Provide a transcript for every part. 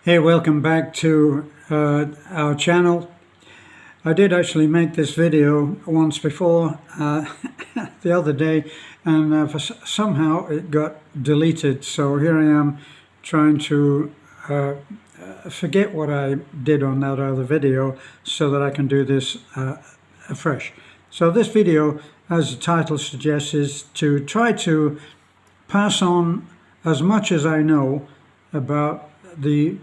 Hey, welcome back to our channel. I did actually make this video once before the other day, and somehow it got deleted. So here I am trying to forget what I did on that other video so that I can do this afresh. So this video, as the title suggests, is to try to pass on as much as I know about the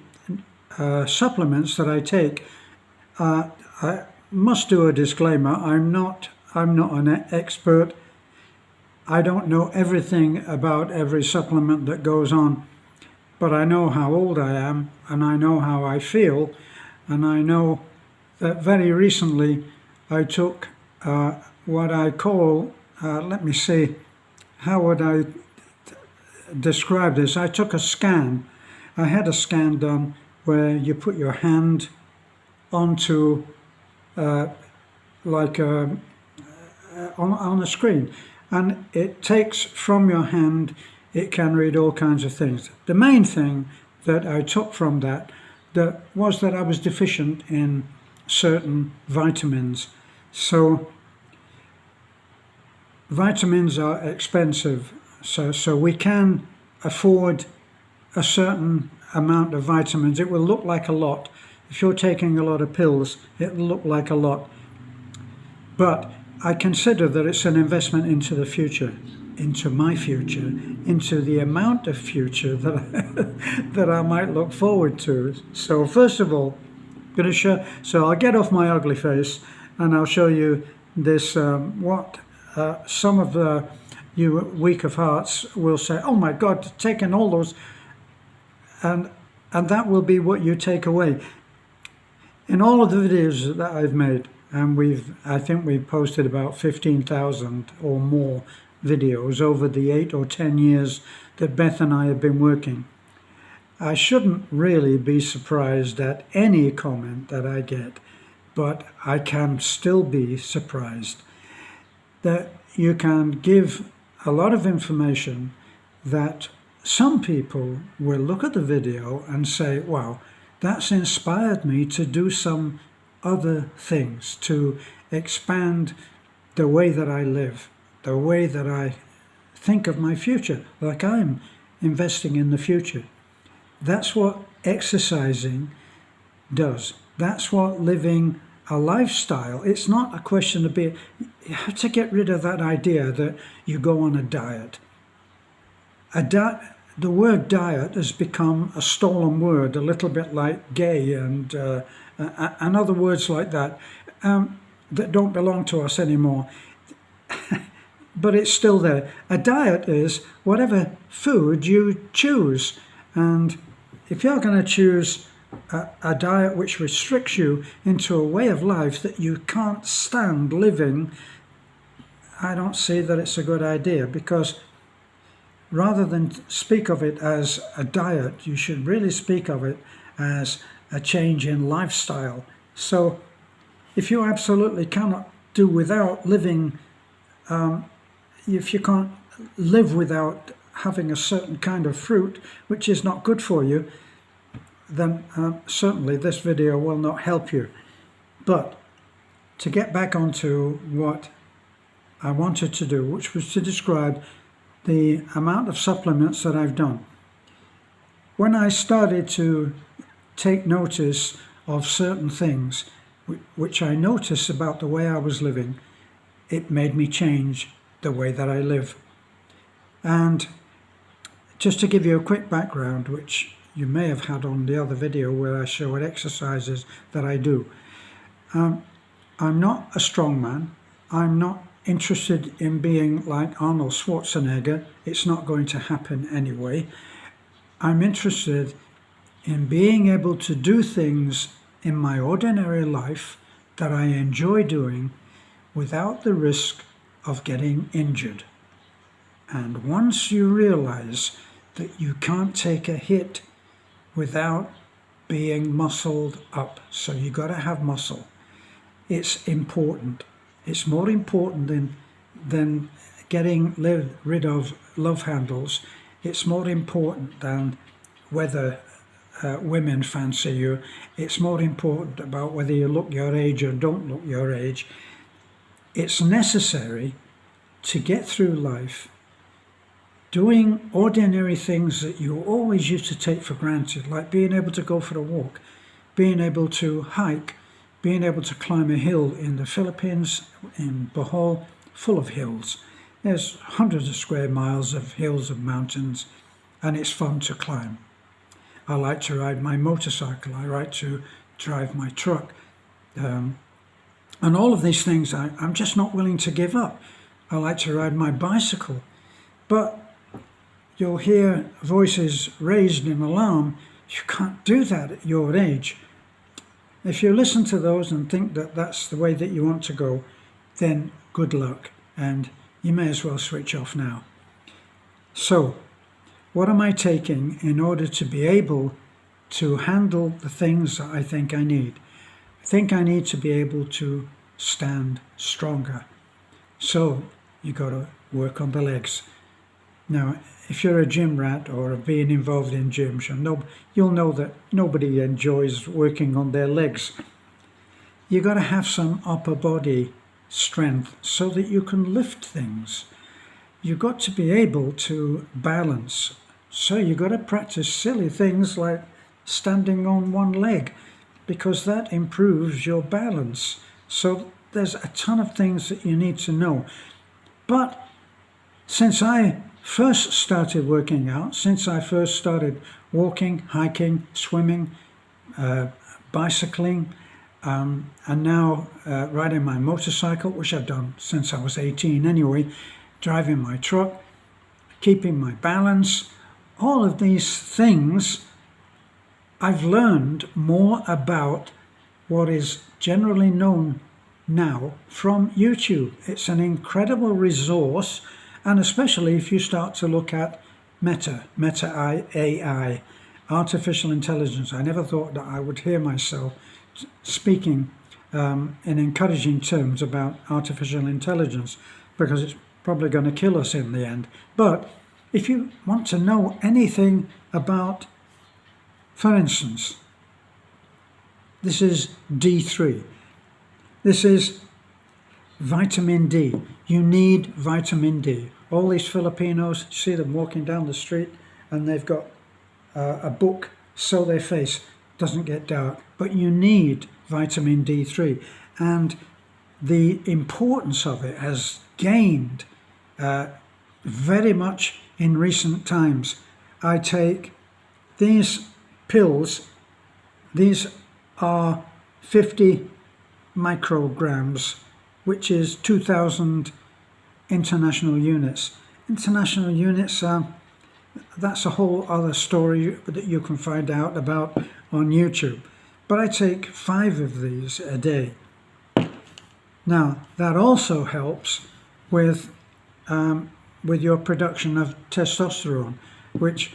supplements that I take. I must do a disclaimer. I'm not an expert. I don't know everything about every supplement that goes on, but I know how old I am, and I know how I feel, and I know that very recently I took what I call, let me see, how would I describe this? I took a scan. I had a scan done where you put your hand onto on a screen, and it takes from your hand. It can read all kinds of things. The main thing that I took from that was that I was deficient in certain vitamins. So vitamins are expensive, so we can afford a certain amount of vitamins. It will look like a lot. If you're taking a lot of pills, it will look like a lot. But I consider that it's an investment into the future, into my future, into the amount of future that that I might look forward to. So first of all, I'm going to show. So I'll get off my ugly face and I'll show you this. What some of you weak of hearts will say, "Oh my God, taking all those." And that will be what you take away. In all of the videos that I've made, and I think we've posted about 15,000 or more videos over the 8 or 10 years that Beth and I have been working. I shouldn't really be surprised at any comment that I get, but I can still be surprised that you can give a lot of information that some people will look at the video and say, wow, that's inspired me to do some other things, to expand the way that I live, the way that I think of my future, like I'm investing in the future. That's what exercising does. That's what living a lifestyle. It's not a question of you have to get rid of that idea that you go on a diet. The word diet has become a stolen word, a little bit like gay and other words like that that don't belong to us anymore. But it's still there. A diet is whatever food you choose. And if you're going to choose a diet which restricts you into a way of life that you can't stand living, I don't see that it's a good idea, because rather than speak of it as a diet, you should really speak of it as a change in lifestyle. So if you absolutely cannot do without living, if you can't live without having a certain kind of fruit, which is not good for you, then certainly this video will not help you. But to get back onto what I wanted to do, which was to describe the amount of supplements that I've done. When I started to take notice of certain things which I noticed about the way I was living, it made me change the way that I live. And just to give you a quick background, which you may have had on the other video where I show what exercises that I do. I'm not a strongman. I'm not interested in being like Arnold Schwarzenegger. It's not going to happen anyway. I'm interested in being able to do things in my ordinary life that I enjoy doing without the risk of getting injured. And once you realize that you can't take a hit without being muscled up, so you got to have muscle, it's important. It's more important than getting rid of love handles. It's more important than whether women fancy you. It's more important about whether you look your age or don't look your age. It's necessary to get through life doing ordinary things that you always used to take for granted, like being able to go for a walk, being able to hike, being able to climb a hill in the Philippines, in Bohol, full of hills. There's hundreds of square miles of hills and mountains, and it's fun to climb. I like to ride my motorcycle. I like to drive my truck. And all of these things I'm just not willing to give up. I like to ride my bicycle. But you'll hear voices raised in alarm. You can't do that at your age. If you listen to those and think that that's the way that you want to go, then good luck, and you may as well switch off now. So, what am I taking in order to be able to handle the things that I think I need? I think I need to be able to stand stronger. So, you got to work on the legs. Now, if you're a gym rat or have been involved in gyms, you'll know that nobody enjoys working on their legs. You've got to have some upper body strength so that you can lift things. You've got to be able to balance. So you've got to practice silly things like standing on one leg, because that improves your balance. So there's a ton of things that you need to know. But since I first started working out, since I first started walking, hiking, swimming, bicycling, and now riding my motorcycle, which I've done since I was 18 anyway, driving my truck, keeping my balance, all of these things, I've learned more about what is generally known now from YouTube. It's an incredible resource. And especially if you start to look at Meta AI, artificial intelligence. I never thought that I would hear myself speaking in encouraging terms about artificial intelligence, because it's probably going to kill us in the end. But if you want to know anything about, for instance, this is D3. This is vitamin D. You need vitamin D. All these Filipinos, see them walking down the street and they've got a book so their face doesn't get dark. But you need vitamin D3. And the importance of it has gained very much in recent times. I take these pills. These are 50 micrograms, which is 2,000 international units. International units, that's a whole other story that you can find out about on YouTube. But I take 5 of these a day. Now, that also helps with your production of testosterone, which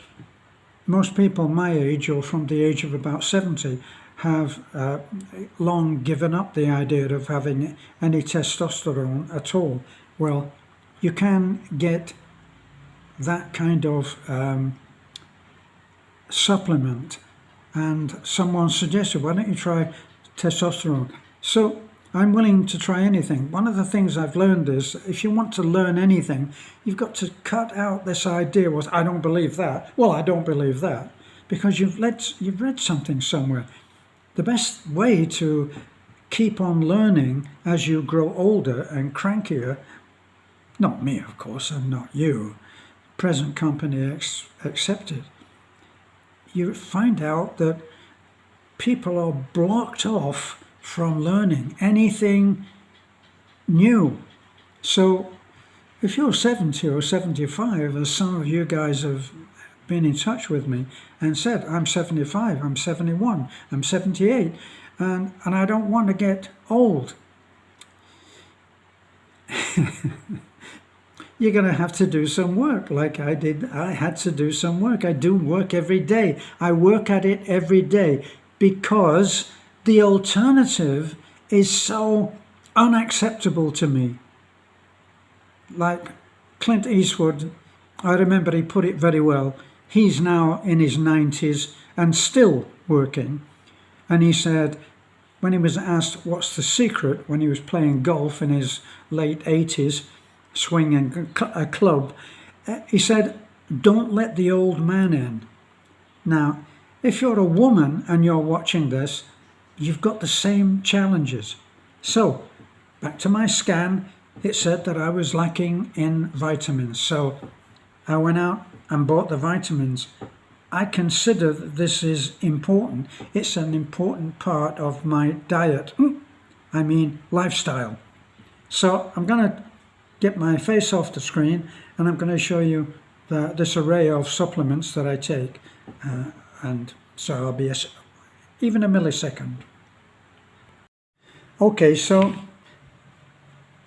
most people my age, or from the age of about 70, have long given up the idea of having any testosterone at all. Well, you can get that kind of supplement, and someone suggested, why don't you try testosterone? So I'm willing to try anything. One of the things I've learned is, if you want to learn anything, you've got to cut out this idea, was I don't believe that. Well, I don't believe that, because you've read something somewhere. The best way to keep on learning as you grow older and crankier, not me, of course, and not you, present company accepted, you find out that people are blocked off from learning anything new. So if you're 70 or 75, as some of you guys have been in touch with me and said, I'm 75, I'm 71, I'm 78, and I don't want to get old. You're going to have to do some work like I did. I had to do some work. I do work every day. I work at it every day because the alternative is so unacceptable to me. Like Clint Eastwood, I remember he put it very well. He's now in his 90s and still working. And he said, when he was asked what's the secret when he was playing golf in his late 80s, swinging a club, he said, don't let the old man in. Now, if you're a woman and you're watching this, you've got the same challenges. So, back to my scan, it said that I was lacking in vitamins. So I went out and bought the vitamins. I consider that this is important. It's an important part of my diet. I mean, lifestyle. So I'm going to get my face off the screen and I'm going to show you this array of supplements that I take. And so I'll be even a millisecond. Okay, so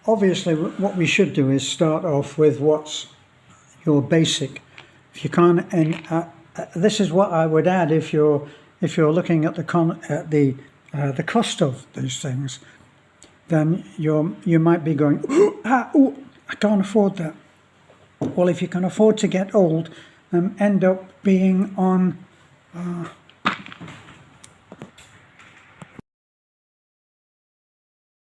obviously what we should do is start off with what's your basic. If you can't, and this is what I would add if you're looking at the cost of these things, then you might be going, I can't afford that. Well, if you can afford to get old, end up being on